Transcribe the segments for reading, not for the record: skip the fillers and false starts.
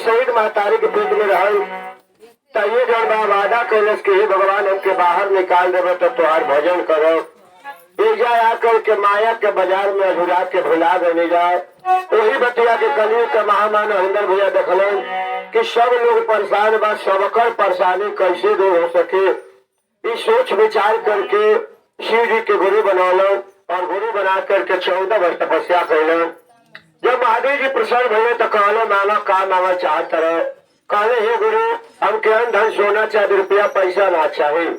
शहीद महतारी के पेट में रहल तये जौन बा वादा कैलस के हे भगवान हमके बाहर निकाल देवे तो तुहार भजन करब। एजा आकर के माया के बाजार में अधूरा के भुला गए जाए। वही बतिया के कलयुग के महामान हरिंदर भैया देखलन कि सब लोग परेशान बा, सबकर परेशानी कैसे दूर हो सके। इस सोच विचार करके शिव जी के गुरु बनौलन और गुरु बना करके 14 वर्ष तपस्या कैलन। जब महादेव जी प्रसन्न भैया तो कहले मानो का मांगा चाहत रहे। कहले हे गुरु हमके अन्न धन सोना चाहे रुपया पैसा ना चाहिए।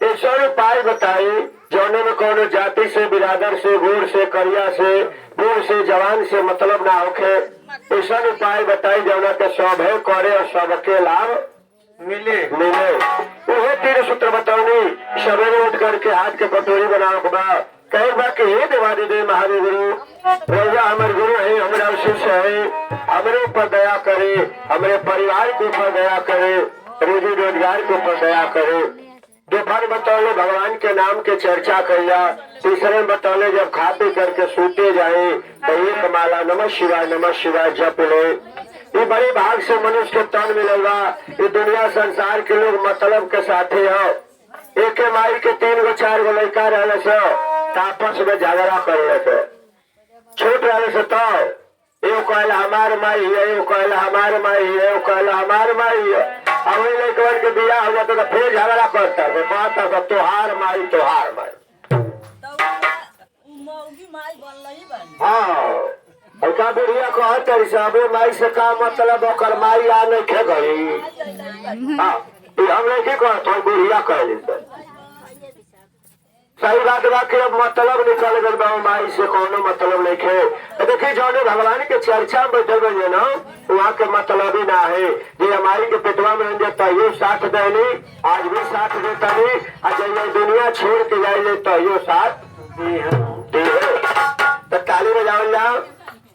ऐसा उपाय बताई जौने में कोनो जाति से, बिरादर से, गोर से, करिया से, बूढ़ से, जवान से मतलब ना होके। ऐसा उपाय बताई जौना के सभे करे और सबके लाभ मिले। वही 3 सूत्र बताऊनी। सवेरे उठ करके हाथ के कटोरी बनाओ बा कहे बा कि हे देवादी देव महादेव गुरु रौजा हमारे गुरु है, हमारा शिष्य है, हमारे ऊपर दया करे, हमारे परिवार के ऊपर दया करे, रोजी रोजगार के ऊपर दया करे। दोपहर बतौले भगवान के नाम के चर्चा कैया। तीसरे बतौले जब खा पी करके सूते जाए तो एक माला नमः शिवाय जप ले। ये बड़े भाग से मनुष्य के तन मिलेगा। ये दुनिया संसार के लोग मतलब के साथे हो। एक माई के 3 गो 4 गो लड़का रहे से आपस में झगड़ा कर लेते। छोट रहे से तो एगो कहला हमार माई है, एगो कहला हमार माई है, एगो कहला हमार माई है। अब लड़कन के बियाह हो जाता तो फिर झगड़ा करता है, कहता था तोहार माई तोहार माई। हाँ और का बुढ़िया कहते सबे माई से का मतलब ओकर माई आ नहीं खे गई। हाँ हम नहीं की कहते बुढ़िया कह सही बात बा कि अब मतलब निकल गए बा माई से कोनो मतलब नहीं खे। देखिए जौने भगवान के चर्चा में बैठल गए ना वहाँ के मतलब ही ना है। ये हमारी के पेटवा में तैयो साथ देनी, आज भी साथ देता नहीं। जब दुनिया छोड़ के जाए तैयो साथ तो ताली बजाओ जाओ।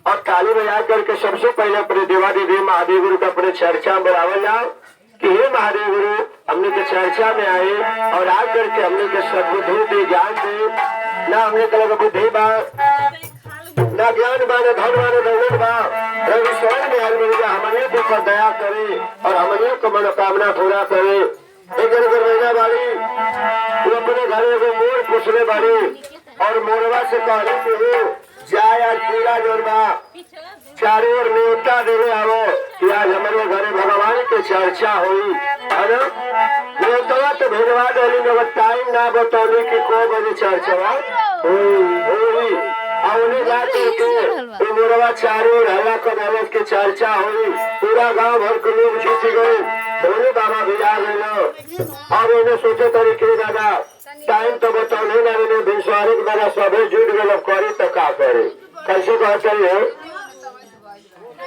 और ताली बजा करके सबसे पहले अपने देवादिदेव महादेव गुरु का अपने चर्चा में बुलावल जाओ कि हे महादेव गुरु हमने के चर्चा में आए और आ करके हमने के सद्बुद्धि दे, ज्ञान दे। ना हमने के लगा बुद्धि बा, ना ज्ञान बा, ना धन बा, ना दौलत बा। रवि स्वयं में आए मेरे हमारे ऊपर दया करे और हमारे को मनोकामना पूरा करे। एक महीना वाली वो अपने घरे को मोर पूछने वाली और मोरवा से कहले कि जाए आज पूरा जोरबा चारों ओर न्योता देने आओ कि आज हमारे घरे भगवान की चर्चा हुई है ना। न्योता तो भेजवा देली मगर टाइम ना बतौली कि को बजे चर्चा हुई। उन्हें जाकर के मोरवा चारों ओर हल्ला कर अवध की चर्चा हुई। पूरा गांव भर के लोग छुट्टी गए। बोले बाबा भिजा गए और इन्हें सोचे तरीके दादा टाइम तो बतौले ना। इन्हें भिनसवारी के दादा सभी जुट गए करे तो का करे कैसे कहते हैं